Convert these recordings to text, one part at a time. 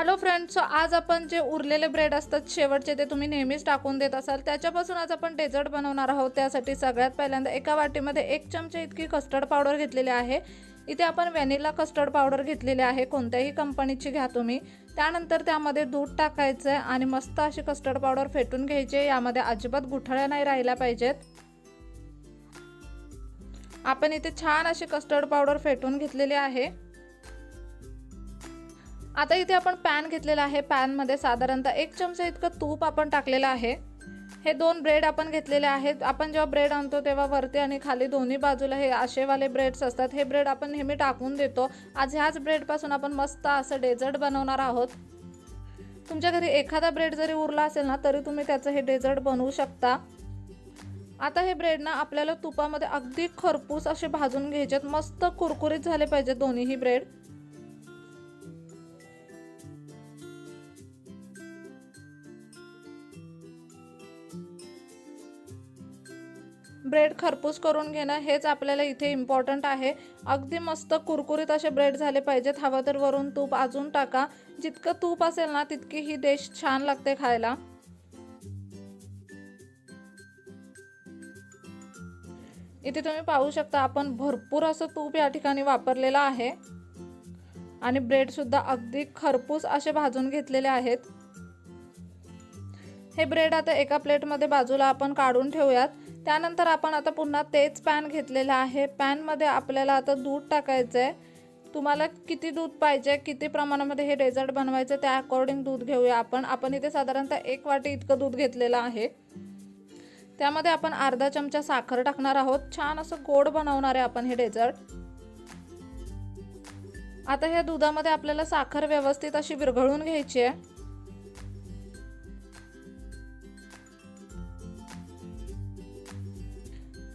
Hello friends, आज आपण जे उरलेले ब्रेड असतात शेवटचे ते तुम्ही नेहमीच टाकून देत असाल त्याच्यापासून आज आपण डेझर्ट बनवणार आहोत। त्यासाठी सगळ्यात पहिल्यांदा एका वाटीमध्ये 1 चमचा इतकी कस्टर्ड पावडर घेतलेली आहे। इथे आपण व्हॅनिला कस्टर्ड पावडर घेतलेली आहे, कोणत्याही कंपनीची घ्या तुम्ही। त्यानंतर त्यामध्ये दूध टाकायचं आहे आणि मस्त अशी कस्टर्ड पावडर फेटून घ्यायची। यामध्ये अजिबात गुठळ्या नाही राहिला पाहिजेत। आपण इथे छान अशी कस्टर्ड पावडर फेटून घेतलेली आहे। आता इथे आपण पॅन घेतलेला आहे। पॅन मध्ये साधारणतः 1 चमचा इतकं तूप आपण टाकलेलं आहे। हे 2 ब्रेड आपण घेतलेले आहेत। आपण जेव्हा ब्रेड आणतो तेव्हा वरती आणि खाली दोन्ही बाजूला हे आशेवाले ब्रेड्स असतात, हे ब्रेड आपण नेहमी टाकून देतो। आज ह्याच ब्रेड पासून आपण मस्त असं डेझर्ट बनवणार आहोत। तुमच्या घरी एखादा ब्रेड जरी उरला असेल ना तरी तुम्ही त्याचं हे डेझर्ट बनवू शकता। आता हे ब्रेड ना आपल्याला तुपामध्ये अगदी खरपूस असे भाजून घ्यायचे, मस्त कुरकुरीत झाले पाहिजे दोन्हीही ब्रेड। ब्रेड खरपूस करून घेणं हेच आपल्याला इथे इम्पॉर्टंट आहे। अगदी मस्त कुरकुरीत असे ब्रेड झाले पाहिजेत। हवं तर वरून तूप अजून टाका, जितकं तूप असेल ना तितकी ही डिश छान लागते खायला। इथे तुम्ही पाहू शकता आपण भरपूर असं तूप या ठिकाणी वापरलेलं आहे आणि ब्रेड सुद्धा अगदी खरपूस असे भाजून घेतलेले आहेत। हे ब्रेड आता एका प्लेटमध्ये बाजूला आपण काढून ठेवूयात। त्यानंतर आपण आता पुन्हा तेच पॅन घेतलेला आहे। पॅन मध्ये आपल्याला आता दूध टाकायचं आहे। तुम्हाला किती दूध पाहिजे, किती प्रमाणामध्ये हे डेझर्ट बनवायचं त्या अकॉर्डिंग दूध घेऊया आपण इथे साधारणतः 1 वाटी इतकं दूध घेतलेलं आहे। त्यामध्ये आपण अर्धा चमचा साखर टाकणार आहोत। छान असं गोड बनवणार आहे आपण हे डेझर्ट। आता ह्या दुधामध्ये आपल्याला साखर व्यवस्थित अशी विरघळून घ्यायची आहे।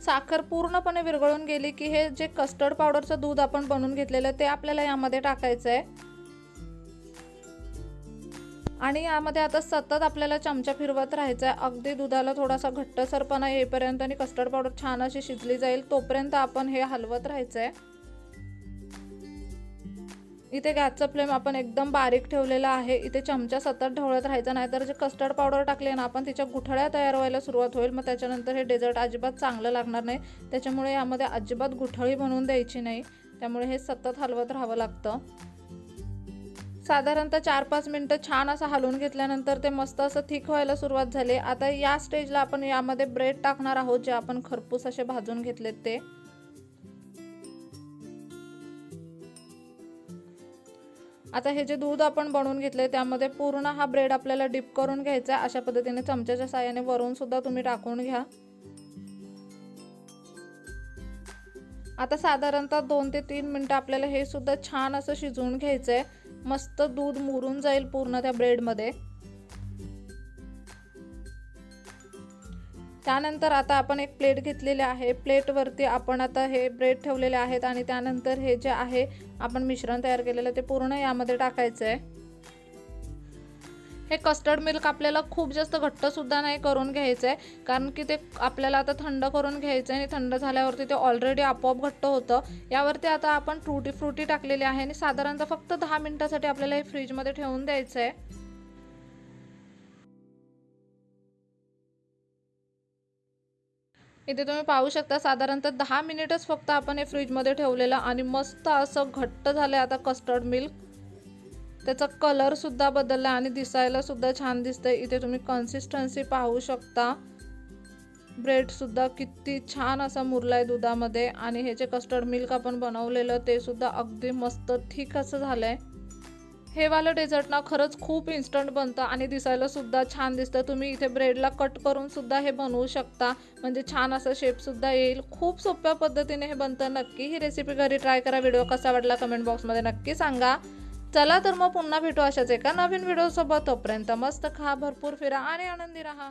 साखर पूर्णपणे विरघळून गेली की हे जे कस्टर्ड पावडरचं दूध आपण बनवून घेतलेलं ते आपल्याला यामध्ये टाकायचं आहे आणि यामध्ये आता सतत आपल्याला चमचा फिरवत राहायचा आहे। अगदी दुधाला थोडासा घट्टसरपणा येईपर्यंत आणि कस्टर्ड पावडर छान अशी शिजली जाईल तोपर्यंत आपण हे हलवत राहायचं आहे। इथे गॅसचा फ्लेम आपण एकदम बारीक ठेवलेला आहे। इथे चमचा सतत ढवळत राहायचा, नाहीतर जे कस्टर्ड पावडर टाकले ना आपण तिच्या गुठळ्या तयार व्हायला सुरुवात होईल। मग त्याच्यानंतर हे डेझर्ट अजिबात चांगलं लागणार नाही। त्याच्यामुळे यामध्ये अजिबात गुठळी बनवून द्यायची नाही, त्यामुळे हे सतत हलवत राहावं लागतं। साधारणतः 4-5 मिनिटं छान असं हलवून घेतल्यानंतर ते मस्त असं थिक व्हायला सुरुवात झाली। आता या स्टेजला आपण यामध्ये ब्रेड टाकणार आहोत जे आपण खरपूस असे भाजून घेतलेत ते। आता हे जे दूध आपण बनवून घेतले त्यामध्ये पूर्ण हा ब्रेड आपल्याला डिप करून घ्यायचा। अशा पद्धतीने चमच्याच्या साहाय्याने वरून सुद्धा तुम्ही टाकून घ्या। आता साधारणतः 2 ते 3 मिनिटं आपल्याला हे सुद्धा छान असं शिजवून घ्यायचंय। मस्त दूध मुरून जाईल पूर्ण त्या ब्रेड मध्ये। त्यानंतर आता आपण एक प्लेट घेतलेली आहे। प्लेट वरती आपण आता हे ब्रेड ठेवलेले आहेत आणि त्यानंतर हे जे आहे आपण मिश्रण तयार केलेलं ते पूर्ण यामध्ये टाकायचं आहे। हे कस्टर्ड मिल्क आपल्याला खूप जास्त घट्ट सुद्धा नाही करून घ्यायचं आहे, कारण की ते आपल्याला आता थंड करून घ्यायचं आहे आणि थंड झाल्यावरती ते ऑलरेडी आपोआप घट्ट होतं। यावरती आता आपण टूटी फ्रुटी टाकलेली आहे आणि साधारणतः फक्त 10 मिनिटांसाठी आपल्याला हे फ्रीज मध्ये ठेवून द्यायचं आहे। इथे तुम्ही पाहू शकता साधारणतः 10 मिनिटच फक्त आपण हे फ्रीज मध्ये ठेवलेलं आणि मस्त असं घट्ट झालंय आता कस्टर्ड मिल्क। त्याचा कलर सुद्धा बदलला आणि दिसायला सुद्धा छान दिसतंय। इथे तुम्ही कन्सिस्टन्सी पाहू शकता। ब्रेड सुद्धा किती छान असा मुरलाय दुधामध्ये आणि हे जे कस्टर्ड मिल्क आपण बनवलेलं ते सुद्धा अगदी मस्त थिक असं झालंय। हे वालं डेझर्ट ना खरंच खूप इन्स्टंट बनतं आणि दिसायला सुद्धा छान दिसतं। तुम्ही इथे ब्रेडला कट करून सुद्धा हे बनवू शकता, म्हणजे छान असा शेप सुद्धा येईल। खूप सोप्या पद्धतीने हे बनतं। नक्की ही रेसिपी घरी ट्राय करा। व्हिडिओ कसा वाटला कमेंट बॉक्समध्ये नक्की सांगा। चला तर मग पुन्हा भेटू अशाच एका नवीन व्हिडिओ सोबत। तोपर्यंत मस्त खा, भरपूर फिरा आणि आनंदी राहा।